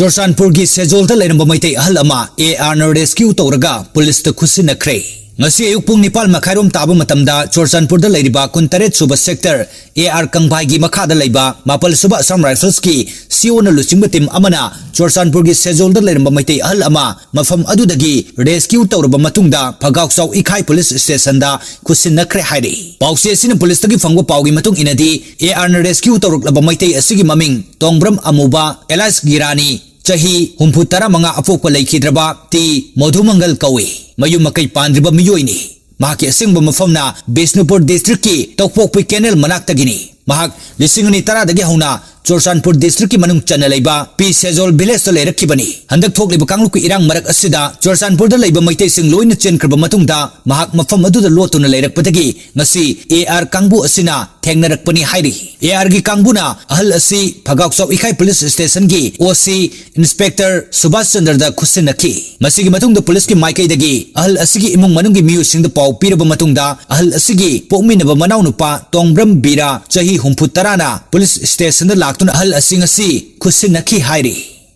Churachandpur की सेजोल लेरंबा मेitei ahal ama AR na rescue तौरगा पुलिस ता खुसिनखरे ngasi ayuk pung nipal makhairom taba matamda Churachandpur da leiriba 38 suba sector AR Kankhre gi makhada leiba mapal suba Assam Rifles ki CO na lusingba tim amana Churachandpur gi Sejol da leiramba meitei ahal ama mafam adudagi rescue tawraba matungda Phagauksaw Ikhai police station da khusinnakre hairi pause sina police tagi fangwa pawgi matung inadi AR na rescue tawruklaba meitei asigi maming Tongbram Amuba Elias Girani Chahi Humputara manga apokpa leikhidraba ti Madhumangal kawi mayum makai pandriba miyoini mahaki asingba mafamna Bisnupur district ki Tokpokpi Canal manaktagini mahak lisingani tara dagi hauna Churachandpur district ki manung chana leiba P Sejol village to leirakibani handak thokliba kangluk irang marak asida Churachandpur da leiba meitei sing loina chenkraba matungda mahak mafam aduda lotuna leirakpadagi ngasi AR kangbu asina thengnarakpani hairi AR gi kangbuna ahal asi Phagauksaw Ikhai police station gi OC Inspector Subhash Chandra da khusinaki masigi matungda police ki maikai dagi ahal asigi imung manung gi miyu sing da paw piraba matungda ahal asigi pokminaba manaw nupa Tongbram Bira chahi 64 na police station da laktuna ahal asing asi khusinaki hairi